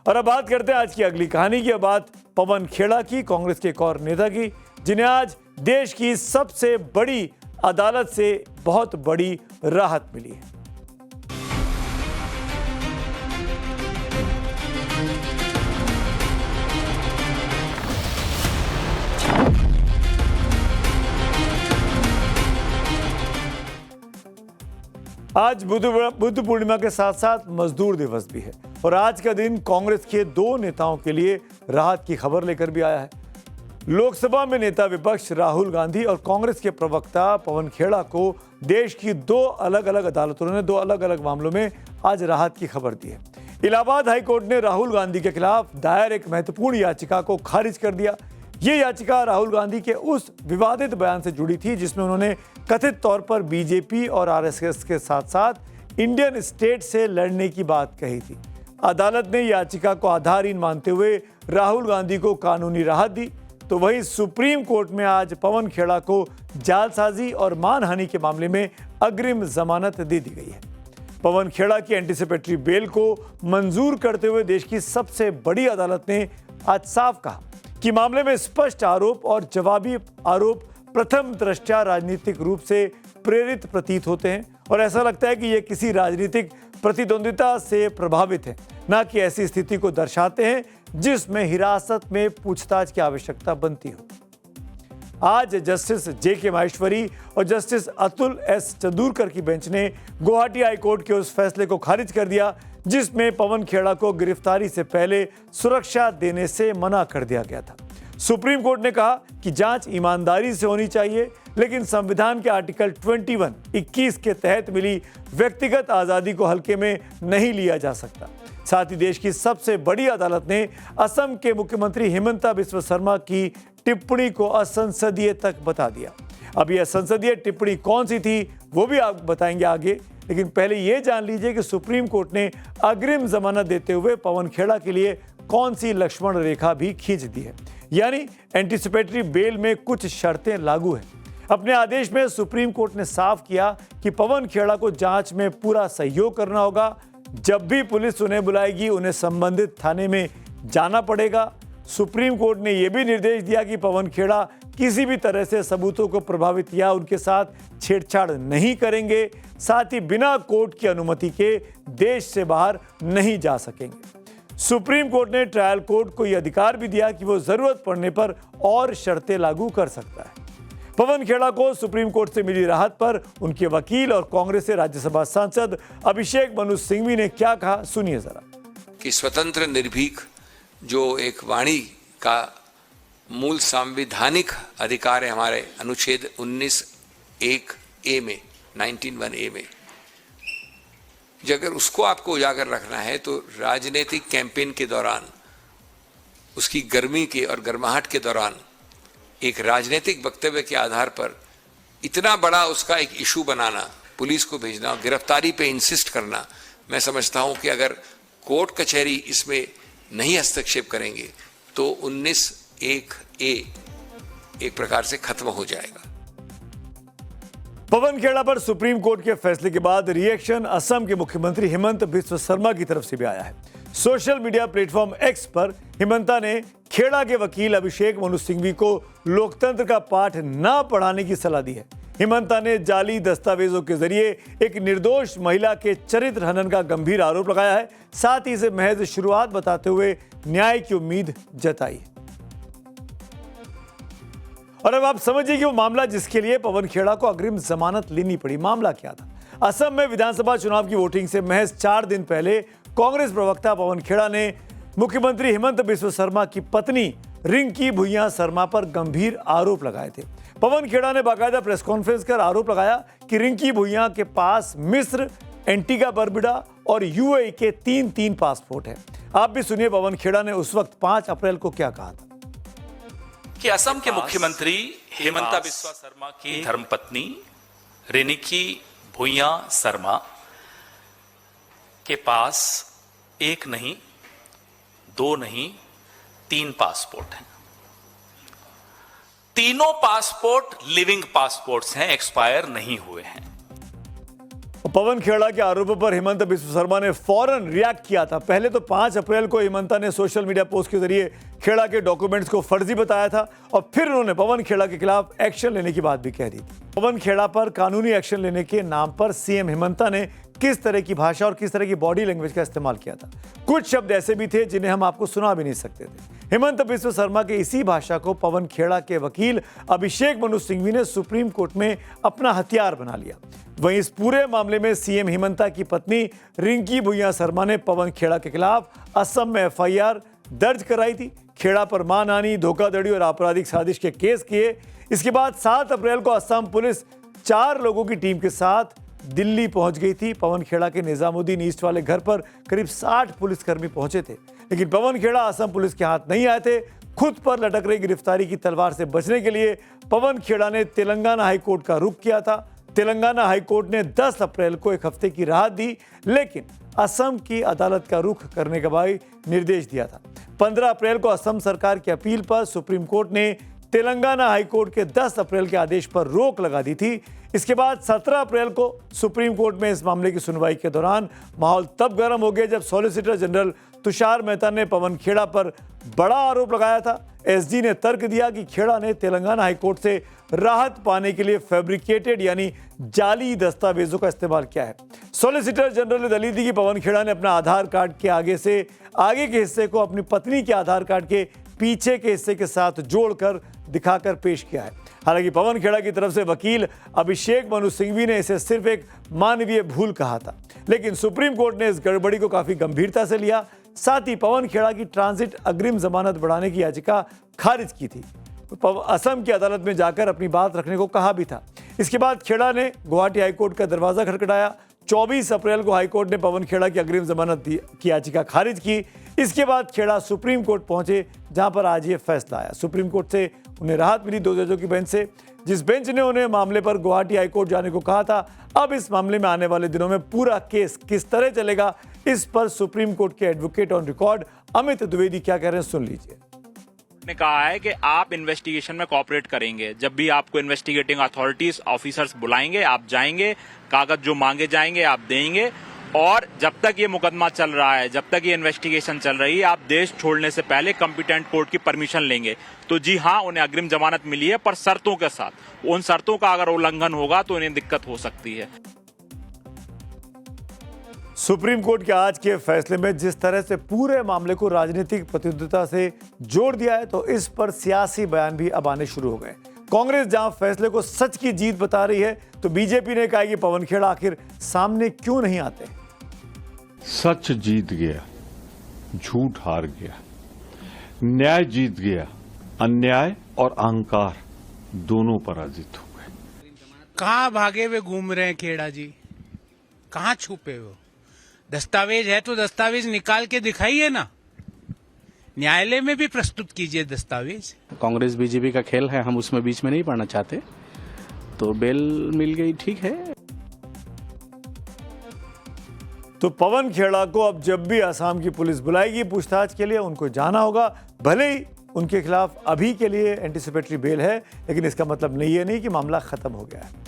और अब बात करते हैं आज की अगली कहानी की। अब बात पवन खेड़ा की, कांग्रेस के एक और नेता की, जिन्हें आज देश की सबसे बड़ी अदालत से बहुत बड़ी राहत मिली है। आज बुद्ध पूर्णिमा के साथ साथ मजदूर दिवस भी है और आज का दिन कांग्रेस के दो नेताओं के लिए राहत की खबर लेकर भी आया है। लोकसभा में नेता विपक्ष राहुल गांधी और कांग्रेस के प्रवक्ता पवन खेड़ा को देश की दो अलग अलग अदालतों ने दो अलग अलग मामलों में आज राहत की खबर दी है। इलाहाबाद हाईकोर्ट ने राहुल गांधी के खिलाफ दायर एक महत्वपूर्ण याचिका को खारिज कर दिया। ये याचिका राहुल गांधी के उस विवादित बयान से जुड़ी थी जिसमें उन्होंने कथित तौर पर बीजेपी और आरएसएस के साथ साथ इंडियन स्टेट से लड़ने की बात कही थी। अदालत ने याचिका को आधारहीन मानते हुए राहुल गांधी को कानूनी राहत दी। तो वहीं सुप्रीम कोर्ट में आज पवन खेड़ा को जालसाजी और मानहानि के मामले में अग्रिम जमानत दे दी गई है। पवन खेड़ा की एंटीसिपेटरी बेल को मंजूर करते हुए देश की सबसे बड़ी अदालत ने आज साफ कहा कि मामले में स्पष्ट आरोप और जवाबी आरोप प्रथम दृष्टया राजनीतिक रूप से प्रेरित प्रतीत होते हैं और ऐसा लगता है कि ये किसी राजनीतिक प्रतिद्वंद्विता से प्रभावित है, न कि ऐसी स्थिति को दर्शाते हैं जिसमें हिरासत में पूछताछ की आवश्यकता बनती हो। आज जस्टिस जे.के. माहेश्वरी और जस्टिस अतुल एस. चंदूरकर की बेंच ने गुवाहाटी हाईकोर्ट के उस फैसले को खारिज कर दिया जिसमें पवन खेड़ा को गिरफ्तारी से पहले सुरक्षा देने से मना कर दिया गया था। सुप्रीम कोर्ट ने कहा कि जांच ईमानदारी से होनी चाहिए, लेकिन संविधान के आर्टिकल 21 के तहत मिली व्यक्तिगत आजादी को हल्के में नहीं लिया जा सकता। साथ ही देश की सबसे बड़ी अदालत ने असम के मुख्यमंत्री हिमंता बिस्वा शर्मा की टिप्पणी को असंसदीय तक बता दिया। अब यह संसदीय टिप्पणी कौन सी थी वो भी आप बताएंगे आगे, लेकिन पहले यह जान लीजिए कि सुप्रीम कोर्ट ने अग्रिम जमानत देते हुए पवन खेड़ा के लिए कौन सी लक्ष्मण रेखा भी खींच दी है। यानी एंटीसिपेटरी बेल में कुछ शर्तें लागू हैं। अपने आदेश में सुप्रीम कोर्ट ने साफ किया कि पवन खेड़ा को जांच में पूरा सहयोग करना होगा। जब भी पुलिस उन्हें बुलाएगी उन्हें संबंधित थाने में जाना पड़ेगा। सुप्रीम कोर्ट ने यह भी निर्देश दिया कि पवन खेड़ा किसी भी तरह से सबूतों को प्रभावित या उनके साथ छेड़छाड़ नहीं करेंगे, साथ ही बिना कोर्ट की अनुमति के देश से बाहर नहीं जा सकेंगे। सुप्रीम कोर्ट ने ट्रायल कोर्ट को यह अधिकार भी दिया कि वो जरूरत पड़ने पर और शर्तें लागू कर सकता है। पवन खेड़ा को सुप्रीम कोर्ट से मिली राहत पर उनके वकील और कांग्रेस से राज्यसभा सांसद अभिषेक मनु सिंघवी ने क्या कहा, सुनिए जरा। कि स्वतंत्र निर्भीक जो एक वाणी का मूल संवैधानिक अधिकार है हमारे अनुच्छेद 19(1)(a) में 19(1)(a) में, अगर उसको आपको उजागर रखना है तो राजनीतिक कैंपेन के दौरान उसकी गर्मी के और गर्माहट के दौरान एक राजनीतिक वक्तव्य के आधार पर इतना बड़ा उसका एक इशू बनाना, पुलिस को भेजना, गिरफ्तारी पे इंसिस्ट करना, मैं समझता हूं कि अगर कोर्ट कचहरी इसमें नहीं हस्तक्षेप करेंगे तो 19(1)(a) एक प्रकार से खत्म हो जाएगा। पवन खेड़ा पर सुप्रीम कोर्ट के फैसले के बाद रिएक्शन असम के मुख्यमंत्री हिमंता बिस्वा शर्मा की तरफ से भी आया है। सोशल मीडिया प्लेटफॉर्म एक्स पर हिमंता ने खेड़ा के वकील अभिषेक मनु सिंघवी को लोकतंत्र का पाठ न पढ़ाने की सलाह दी है। हिमंता ने जाली दस्तावेजों के जरिए एक निर्दोष महिला के चरित्र हनन का गंभीर आरोप लगाया है। साथ ही इसे महज शुरुआत बताते हुए न्याय की उम्मीद जताई है। और अब आप समझिए कि वो मामला जिसके लिए पवन खेड़ा को अग्रिम जमानत लेनी पड़ी, मामला क्या था। असम में विधानसभा चुनाव की वोटिंग से महज 4 दिन पहले कांग्रेस प्रवक्ता पवन खेड़ा ने मुख्यमंत्री हिमंता बिस्वा शर्मा की पत्नी रिंकी भुइयां शर्मा पर गंभीर आरोप लगाए थे। पवन खेड़ा ने बाकायदा प्रेस कॉन्फ्रेंस कर आरोप लगाया कि रिंकी भुइयां के पास मिस्र, एंटीगा बर्बुडा और यूएई के 3 पासपोर्ट हैं। आप भी सुनिए पवन खेड़ा ने उस वक्त 5 अप्रैल को क्या कहा था। कि असम के मुख्यमंत्री हिमंता बिस्वा शर्मा की धर्मपत्नी रिंकी भुइयां शर्मा के पास 1 नहीं, 2 नहीं, 3 पासपोर्ट हैं। तीनों पासपोर्ट लिविंग पासपोर्ट्स हैं, एक्सपायर नहीं हुए हैं। पवन खेड़ा के आरोपों पर हेमंत बिस्वा शर्मा ने फौरन रिएक्ट किया था। पहले तो 5 अप्रैल को हेमंता ने सोशल मीडिया पोस्ट के जरिए खेड़ा के डॉक्यूमेंट्स को फर्जी बताया था और फिर उन्होंने पवन खेड़ा के खिलाफ एक्शन लेने की बात भी कह दी थी। पवन खेड़ा पर कानूनी एक्शन लेने के नाम पर सीएम हेमंता ने किस तरह की भाषा और किस तरह की बॉडी लैंग्वेज का इस्तेमाल किया था। कुछ शब्द ऐसे भी थे जिन्हें हम आपको सुना भी नहीं सकते थे। हेमंत बिस्वा शर्मा के इसी भाषा को पवन खेड़ा के वकील अभिषेक मनु सिंघवी ने सुप्रीम कोर्ट में अपना हथियार बना लिया। वहीं इस पूरे मामले में सीएम हेमंता की पत्नी रिंकी भुइयां शर्मा ने पवन खेड़ा के खिलाफ असम में एफआईआर दर्ज कराई थी। खेड़ा पर मानहानि, धोखाधड़ी और आपराधिक साजिश के केस किए। इसके बाद 7 अप्रैल को असम पुलिस 4 लोगों की टीम के साथ दिल्ली पहुंच गई थी। पवन खेड़ा के निजामुद्दीन ईस्ट वाले घर पर करीब 60 पुलिसकर्मी पहुंचे थे, लेकिन पवन खेड़ा असम पुलिस के हाथ नहीं आए थे। खुद पर लटक रही गिरफ्तारी की तलवार से बचने के लिए पवन खेड़ा ने तेलंगाना हाईकोर्ट का रुख किया था। तेलंगाना हाईकोर्ट ने 10 अप्रैल को 1 हफ्ते की राहत दी, लेकिन असम की अदालत का रुख करने का भी निर्देश दिया था। 15 अप्रैल को असम सरकार की अपील पर सुप्रीम कोर्ट ने तेलंगाना हाईकोर्ट के 10 अप्रैल के आदेश पर रोक लगा दी थी। इसके बाद 17 अप्रैल को सुप्रीम कोर्ट में इस मामले की सुनवाई के दौरान माहौल तब गर्म हो गया जब सॉलिसिटर जनरल तुषार मेहता ने पवन खेड़ा पर बड़ा आरोप लगाया था। एसजी ने तर्क दिया कि खेड़ा ने तेलंगाना हाईकोर्ट से राहत पाने के लिए फैब्रिकेटेड यानी जाली दस्तावेजों का इस्तेमाल किया है। सॉलिसिटर जनरल ने दलील दी कि पवन खेड़ा ने अपना आधार कार्ड के आगे के हिस्से को अपनी पत्नी के आधार कार्ड के पीछे के हिस्से के साथ जोड़कर दिखाकर पेश किया है। हालांकि पवन खेड़ा की तरफ से वकील अभिषेक मनु सिंघवी ने इसे सिर्फ एक मानवीय भूल कहा था, लेकिन सुप्रीम कोर्ट ने इस गड़बड़ी को काफी गंभीरता से लिया। साथ ही पवन खेड़ा की ट्रांजिट अग्रिम जमानत बढ़ाने की याचिका खारिज की थी। असम की अदालत में जाकर अपनी बात रखने को कहा भी था। इसके बाद खेड़ा ने गुवाहाटी हाईकोर्ट का दरवाजा खटखटाया। 24 अप्रैल को हाईकोर्ट ने पवन खेड़ा की अग्रिम जमानत की याचिका खारिज की। इसके बाद खेड़ा सुप्रीम कोर्ट पहुंचे, जहां पर आज ये फैसला आया। सुप्रीम कोर्ट से उन्हें राहत मिली 2 जजों की बेंच से, जिस बेंच ने उन्हें मामले पर गुवाहाटी हाईकोर्ट जाने को कहा था। अब इस मामले में आने वाले दिनों में पूरा केस किस तरह चलेगा, इस पर सुप्रीम कोर्ट के advocate on record Amit Dwivedi क्या कह रहे हैं, सुन लीजिए। ने कहा है कि आप इन्वेस्टिगेशन में कोऑपरेट करेंगे। जब भी आपको इन्वेस्टिगेटिंग अथॉरिटीज ऑफिसर्स बुलाएंगे, आप जाएंगे, कागज जो मांगे जाएंगे आप देंगे, और जब तक ये मुकदमा चल रहा है, जब तक ये इन्वेस्टिगेशन चल रही है, आप देश छोड़ने से पहले कॉम्पिटेंट कोर्ट की परमिशन लेंगे। तो जी हाँ, उन्हें अग्रिम जमानत मिली है, पर शर्तों के साथ। उन शर्तों का अगर उल्लंघन होगा तो उन्हें दिक्कत हो सकती है। सुप्रीम कोर्ट के आज के फैसले में जिस तरह से पूरे मामले को राजनीतिक प्रतिद्वंद्विता से जोड़ दिया है, तो इस पर सियासी बयान भी अब आने शुरू हो गए। कांग्रेस जहां फैसले को सच की जीत बता रही है, तो बीजेपी ने कहा कि पवन खेड़ा आखिर सामने क्यों नहीं आते। सच जीत गया, झूठ हार गया, न्याय जीत गया, अन्याय और अहंकार दोनों पराजित हो गए। कहां भागे हुए घूम रहे हैं खेड़ा जी, कहां छुपे हो? दस्तावेज है तो दस्तावेज निकाल के दिखाइए ना, न्यायालय में भी प्रस्तुत कीजिए दस्तावेज। कांग्रेस बीजेपी का खेल है, हम उसमें बीच में नहीं पड़ना चाहते, तो बेल मिल गई, ठीक है। तो पवन खेड़ा को अब जब भी असम की पुलिस बुलाएगी पूछताछ के लिए, उनको जाना होगा। भले ही उनके खिलाफ अभी के लिए एंटीसिपेटरी बेल है, लेकिन इसका मतलब नहीं कि मामला खत्म हो गया है।